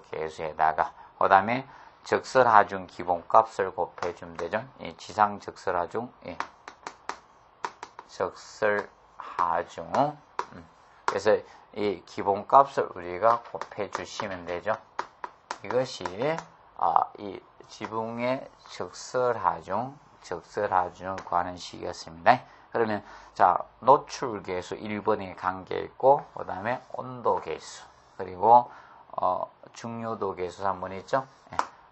계수에다가 그 다음에 적설 하중 기본값을 곱해 주면 되죠. 이 지상 적설 하중, 적설 하중. 그래서 이 기본값을 우리가 곱해 주시면 되죠. 이것이 이 지붕의 적설 하중을 구하는 식이었습니다. 그러면 노출 계수 1번에 관계 있고, 그 다음에 온도 계수, 그리고 중요도 계수 3번 있죠.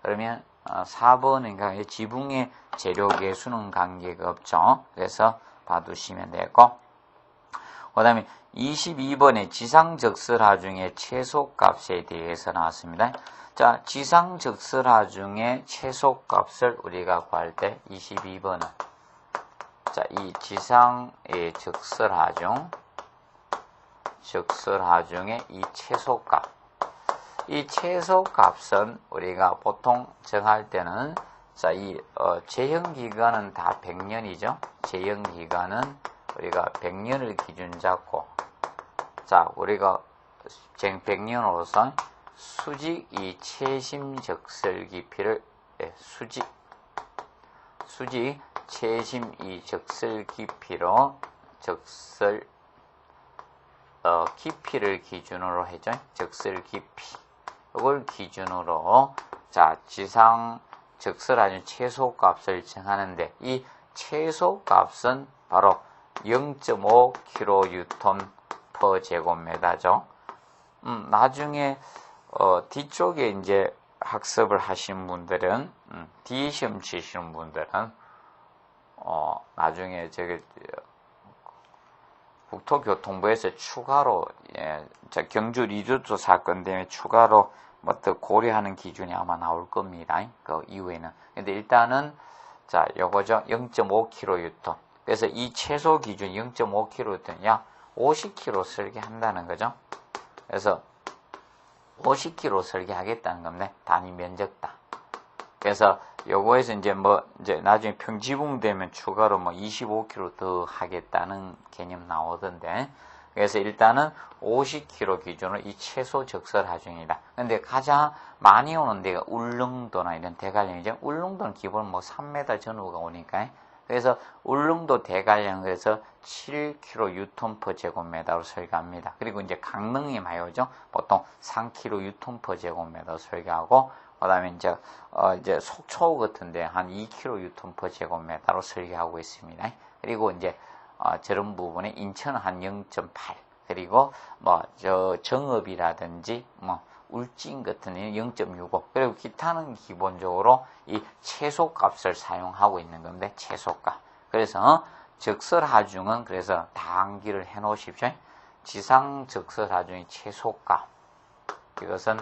그러면 4번은 지붕의 재료 계수는 관계가 없죠. 그래서 봐두시면 되고, 그 다음에 22번에 지상 적설 하중의 최소값에 대해서 나왔습니다. 지상 적설 하중의 최소값을 우리가 구할 때 22번은 이 지상의 적설 하중의 이 최소값은 우리가 보통 정할 때는 이 제형 기간은 다 100년이죠. 제형 기간은 우리가 100년을 기준 잡고, 우리가 100년으로서 수직 이 최심 적설 깊이를 수직 최심 이 적설 깊이로 깊이를 기준으로 해죠. 적설 깊이. 이걸 기준으로 지상 적설 하중 최소값을 정하는데, 이 최소값은 바로 0.5kNm/제곱미터죠. 나중에 뒤쪽에 이제 학습을 하신 분들은 뒤에 시험 치시는 분들은 나중에 국토교통부에서 추가로 경주 리조트 사건 때문에 추가로 또 고려하는 기준이 아마 나올 겁니다. 그 이후에는. 근데 일단은 요거죠. 0.5kN. 그래서 이 최소 기준 0.5kN, 약 50km 설계한다는 거죠. 그래서 50km 설계하겠다는 겁니다. 단위 면적다. 그래서 요거에서 이제 나중에 평지붕 되면 추가로 25km 더 하겠다는 개념 나오던데, 그래서 일단은 50km 기준으로 이 최소 적설 하중이다. 근데 가장 많이 오는 데가 울릉도나 이런 대관령이죠. 울릉도는 기본 3m 전후가 오니까 그래서 울릉도 대관령 그래서 7kNm/제곱미터로 설계합니다. 그리고 이제 강릉이 많이 오죠. 보통 3kNm/제곱미터로 설계하고, 그다음에 이제 속초 같은데 한 2kNm/제곱미터로 설계하고 있습니다. 그리고 이제 저런 부분에 인천은 한 0.8, 그리고 정읍이라든지 울진 같은 데는 0.65, 그리고 기타는 기본적으로 이 최소값을 사용하고 있는 건데, 최소값. 그래서 적설하중은 그래서 다 암기를 해 놓으십시오. 지상 적설하중의 최소값. 이것은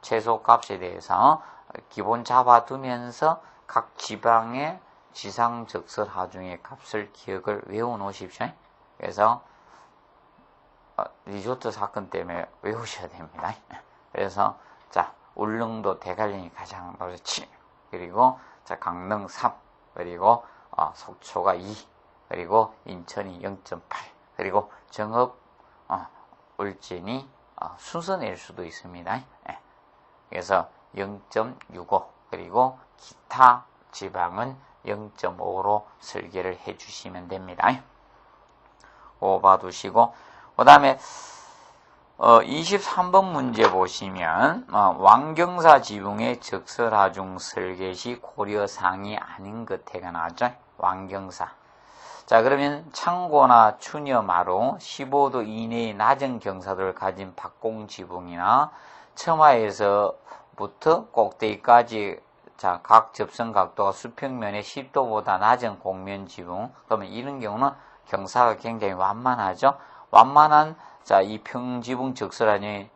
최소값에 대해서 기본 잡아두면서 각 지방의 지상 적설하중의 값을 기억을 외워 놓으십시오. 그래서 리조트 사건 때문에 외우셔야 됩니다. 그래서 자, 울릉도 대관령이 가장 높지, 그리고 자, 강릉 3, 그리고 속초가 2, 그리고 인천이 0.8, 그리고 정읍, 울진이 순서낼 수도 있습니다. 그래서 0.65, 그리고 기타 지방은 0.5로 설계를 해주시면 됩니다. 그거 봐두시고, 그 다음에 23번 문제 보시면 왕경사 지붕의 적설하중 설계 시 고려사항이 아닌 것해가 나왔죠. 왕경사. 자, 그러면 창고나 추녀 마루 15도 이내의 낮은 경사도를 가진 박공 지붕이나 처마에서부터 꼭대기까지 자, 각 접선 각도가 수평면의 10도보다 낮은 곡면 지붕, 그러면 이런 경우는 경사가 굉장히 완만하죠. 완만한 자, 이 평지붕 적설하중의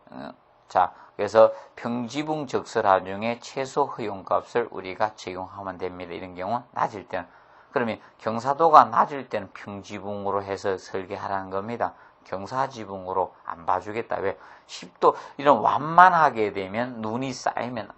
자, 그래서 평지붕 적설하중의 최소 허용값을 우리가 적용하면 됩니다. 이런 경우 낮을 때는, 그러면 경사도가 낮을 때는 평지붕으로 해서 설계하라는 겁니다. 경사지붕으로 안 봐주겠다. 왜? 10도 이런 완만하게 되면 눈이 쌓이면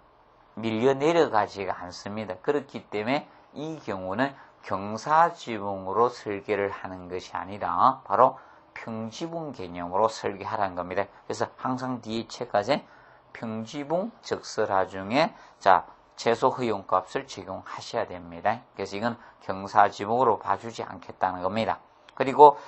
밀려 내려가지가 않습니다. 그렇기 때문에 이 경우는 경사지붕으로 설계를 하는 것이 아니라 바로 평지붕 개념으로 설계하라는 겁니다. 그래서 항상 뒤에 책까지 평지붕 적설하중에 자, 최소 허용값을 적용하셔야 됩니다. 그래서 이건 경사지붕으로 봐주지 않겠다는 겁니다. 그리고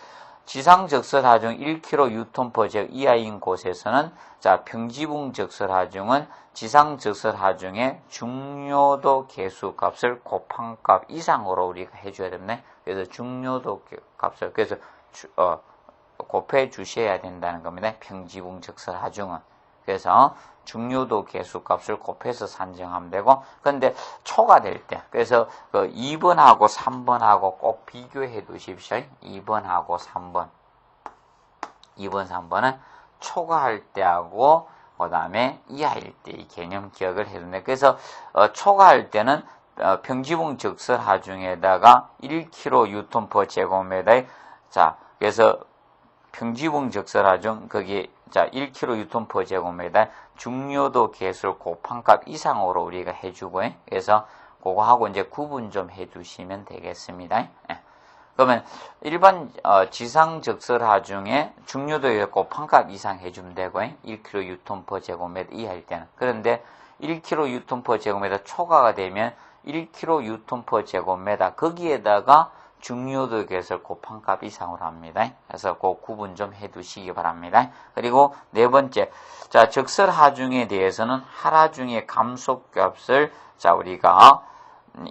지상 적설하중 1kNm/제곱 이하인 곳에서는 자, 평지붕 적설하중은 지상 적설하중의 중요도 계수 값을 곱한 값 이상으로 우리가 해줘야 됩니다. 그래서 중요도 값을 그래서 곱해 주셔야 된다는 겁니다. 평지붕 적설하중은. 그래서 중요도 계수 값을 곱해서 산정하면 되고, 그런데 초가 될 때, 그래서 2번하고 3번하고 꼭 비교해 두십시오. 2번하고 3번. 2번, 3번은 초과할 때하고, 그 다음에 이하일 때 이 개념 기억을 해두네. 그래서 초과할 때는 평지붕 적설하중에다가 1kNm/제곱미터에 자, 그래서 평지붕 적설하중 거기에 자 1kNm/제곱미터 중요도 계수를 곱한 값 이상으로 우리가 해주고, 그래서 그거하고 이제 구분 좀 해두시면 되겠습니다. 그러면 일반 지상 적설하중에 중요도에 곱한 값 이상 해주면 되고 1kNm/제곱미터 이하일 때는. 그런데 1kNm/제곱미터 초과가 되면 1kNm/제곱미터 거기에다가 중요도 계수를 곱한 값 이상으로 합니다. 그래서 그 구분 좀 해두시기 바랍니다. 그리고 네 번째, 자, 적설하중에 대해서는 하라중의 감소값을 자, 우리가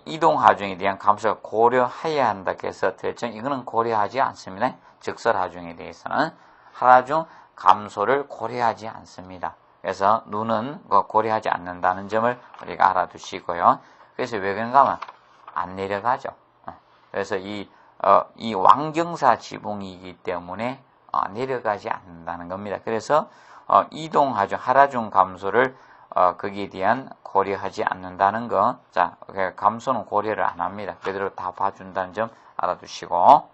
이동하중에 대한 감소를 고려해야 한다 해서 됐죠. 이거는 고려하지 않습니다. 적설하중에 대해서는 하라중 감소를 고려하지 않습니다. 그래서 누는 고려하지 않는다는 점을 우리가 알아두시고요. 그래서 왜 그런가 하면 안 내려가죠. 그래서 이 왕경사 지붕이기 때문에 내려가지 않는다는 겁니다. 그래서 이동하중, 하라중 감소를 거기에 대한 고려하지 않는다는 거. 자, 감소는 고려를 안 합니다. 그대로 다 봐준다는 점 알아두시고.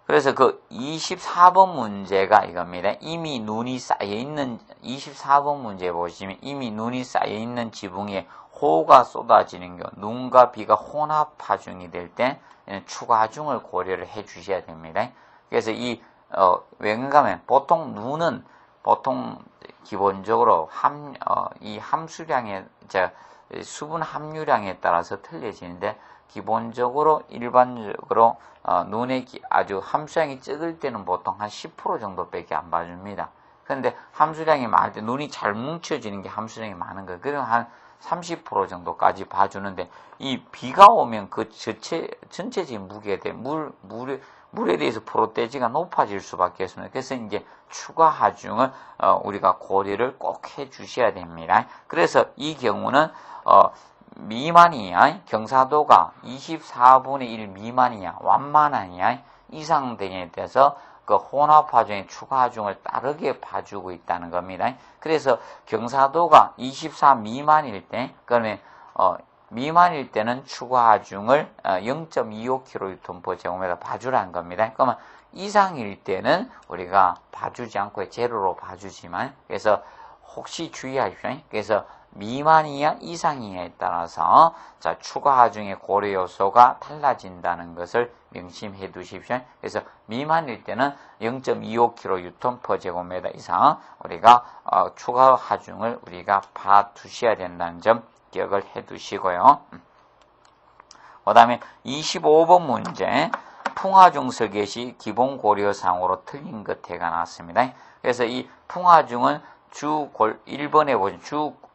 그래서 그 24번 문제가 이겁니다. 이미 눈이 쌓여있는, 24번 문제 보시면 이미 눈이 쌓여있는 지붕에 호우가 쏟아지는 경우, 눈과 비가 혼합하중이 될 때 추가 하중을 고려를 해 주셔야 됩니다. 그래서 왜 그런가 하면 보통 눈은 보통 기본적으로 이 함수량의 수분 함유량에 따라서 틀려지는데 기본적으로 일반적으로 눈에 아주 함수량이 적을 때는 보통 한 10% 정도밖에 안 봐줍니다. 그런데 함수량이 많을 때 눈이 잘 뭉쳐지는 게 함수량이 많은 거예요. 그러면 한 30% 정도까지 봐주는데 이 비가 오면 그 전체적인 무게에 대해 물에 대해서 프로테지가 높아질 수밖에 없습니다. 그래서 이제 추가 하중을 우리가 고려를 꼭 해주셔야 됩니다. 그래서 이 경우는 미만이야 경사도가 24분의 1 미만이야 완만하냐 이상 등에 대해서 그 혼합 하중의 추가 하중을 따르게 봐주고 있다는 겁니다. 그래서 경사도가 24 미만일 때 그러면 미만일 때는 추가 하중을 0.25kgm/제곱미터 봐주라는 겁니다. 그러면 이상일 때는 우리가 봐주지 않고 제로로 봐주지만 그래서 혹시 주의하십시오. 그래서 미만이야 이상이냐에 따라서 자 추가 하중의 고려 요소가 달라진다는 것을 명심해 두십시오. 그래서 미만일 때는 0.25kgm/제곱미터 이상 우리가 추가 하중을 우리가 봐두셔야 된다는 점 기억을 해 두시고요. 그 다음에 25번 문제 풍하중 설계 시 기본 고려사항으로 틀린 것해가 나왔습니다. 그래서 이 풍하중은 1번에 보시면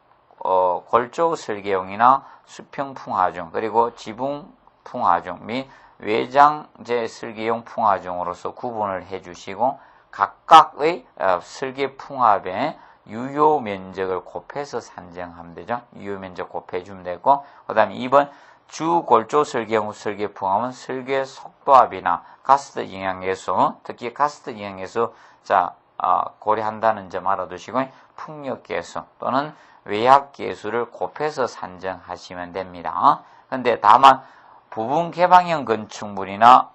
골조 설계용이나 수평 풍하중 그리고 지붕 풍하중 및 외장재 설계용 풍하중으로서 구분을 해주시고 각각의 설계 풍합의 유효 면적을 곱해서 산정하면 되죠. 유효 면적 곱해주면 되고 그 다음에 2번 주골조 설계용 설계 풍합은 설계 속도압이나 가스트 영향계수 특히 가스트 영향계수 고려한다는 점 알아두시고 풍력계수 또는 외압계수를 곱해서 산정하시면 됩니다. 그런데 다만 부분 개방형 건축물이나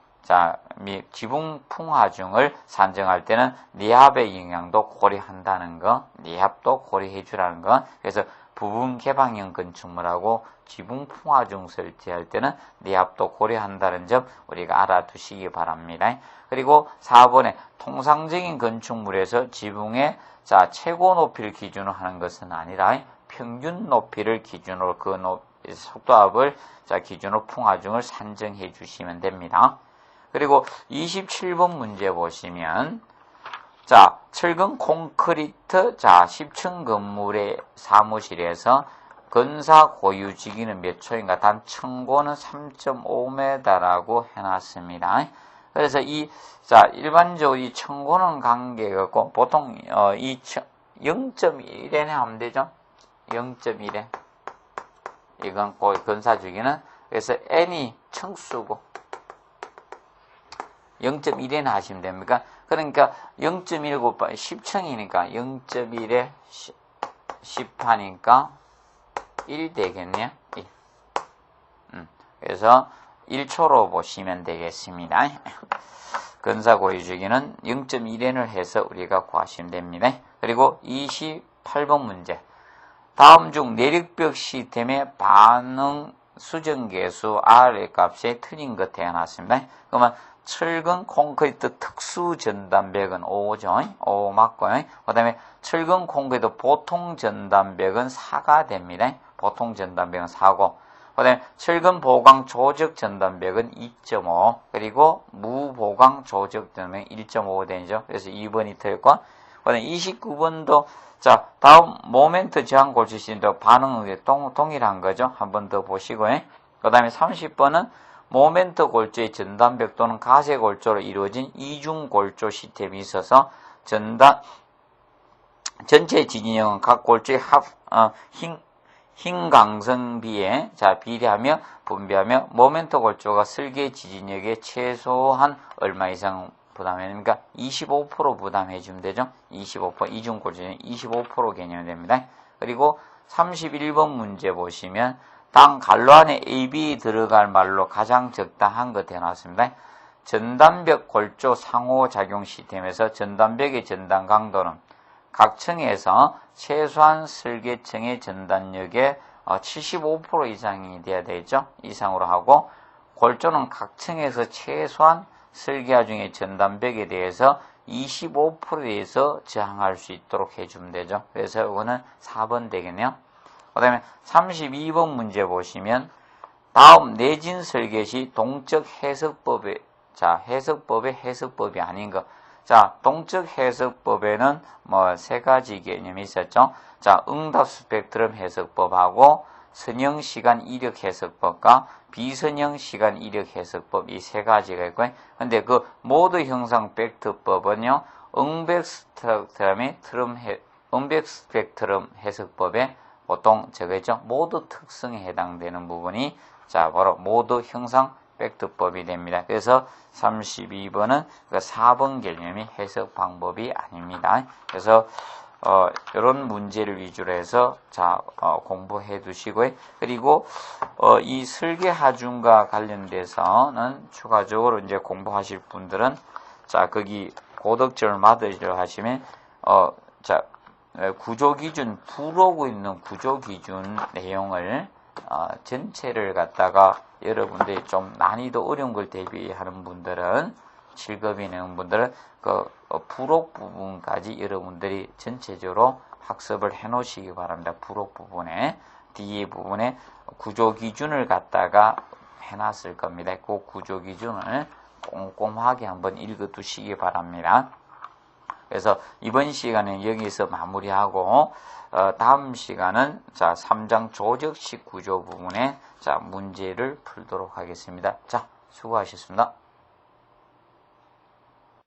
지붕 풍하중을 산정할 때는 내압의 영향도 고려한다는 거, 내압도 고려해 주라는 거. 그래서 부분 개방형 건축물하고 지붕 풍하중 설치할 때는 내압도 고려한다는 점 우리가 알아두시기 바랍니다. 그리고 4번에 통상적인 건축물에서 지붕의 최고 높이를 기준으로 하는 것은 아니라 평균 높이를 기준으로 그 속도압을 기준으로 풍하중을 산정해 주시면 됩니다. 그리고 27번 문제 보시면 철근 콘크리트 10층 건물의 사무실에서 건사 고유지기는 몇 초인가 단 층고는 3.5m라고 해놨습니다. 그래서 일반적으로 이 층고는 관계가 없고 보통 0.1에 하면 되죠. 0.1에 이건 건사 주기는 그래서 n이 층수고 0.1에는 하시면 됩니까? 그러니까 0.1 곱하기 10층이니까 0.1에 10하니까 1 되겠네요. 1. 그래서 1초로 보시면 되겠습니다. 건사 고유주기는 0.1n을 해서 우리가 구하시면 됩니다. 그리고 28번 문제. 다음 중 내력벽 시스템의 반응 수정계수 R의 값에 틀린 것 태어났습니다. 그러면 철근 콘크리트 특수 전단벽은 5죠. 5 맞고 그 다음에 철근 콘크리트 보통 전단벽은 4가 됩니다. 보통 전단벽은 4고 그 다음에 철근 보강 조적 전단벽은 2.5 그리고 무보강 조적 전단벽은 1.5 되죠. 그래서 2번이 틀렸고 그 다음에 29번도 다음 모멘트 저항 골조 시스템도 반응은 동일한 거죠. 한 번 더 보시고요. 그 다음에 30번은 모멘트 골조의 전단벽 또는 가세 골조로 이루어진 이중 골조 시스템이 있어서 전체 지진형은 각 골조의 힘 강성비에 비례하며 분배하며 모멘트 골조가 설계 지진력의 최소한 얼마 이상 부담해야 됩니까? 25% 부담해 주면 되죠. 25% 이중 골조는 25% 개념이 됩니다. 그리고 31번 문제 보시면 당 갈로 안에 AB 들어갈 말로 가장 적당한 것 해놨습니다. 전단벽 골조 상호작용 시스템에서 전단벽의 전단 강도는 각 층에서 최소한 설계층의 전단력의 75% 이상이 돼야 되죠. 이상으로 하고 골조는 각 층에서 최소한 설계화 중에 전단벽에 대해서 25%에서 저항할 수 있도록 해주면 되죠. 그래서 이거는 4번 되겠네요. 그 다음에 32번 문제 보시면 다음 내진 설계 시 동적 해석법의 해석법의 해석법이 아닌 것. 동적 해석법에는 뭐 세 가지 개념이 있었죠. 응답 스펙트럼 해석법하고 선형 시간 이력 해석법과 비선형 시간 이력 해석법 이 세 가지가 있고요. 근데 그 모드 형상 벡터법은요. 응백 스펙트럼 해석법에 보통 저거죠. 모드 특성에 해당되는 부분이 바로 모드 형상 벡터법이 됩니다. 그래서 32번은 그 4번 개념이 해석 방법이 아닙니다. 그래서 이런 문제를 위주로 해서 공부해 두시고요. 그리고 이 설계 하중과 관련돼서는 추가적으로 이제 공부하실 분들은 거기 고득점을 받으려 하시면 구조 기준 부르고 있는 구조 기준 내용을 전체를 갖다가 여러분들이 좀 난이도 어려운 걸 대비하는 분들은 7급이 내는 분들은 그 부록 부분까지 여러분들이 전체적으로 학습을 해 놓으시기 바랍니다. 부록 부분에 뒤에 부분에 구조 기준을 갖다가 해놨을 겁니다. 그 구조 기준을 꼼꼼하게 한번 읽어 두시기 바랍니다. 그래서 이번 시간은 여기서 마무리하고 다음 시간은 3장 조적식 구조 부분에 문제를 풀도록 하겠습니다. 수고하셨습니다.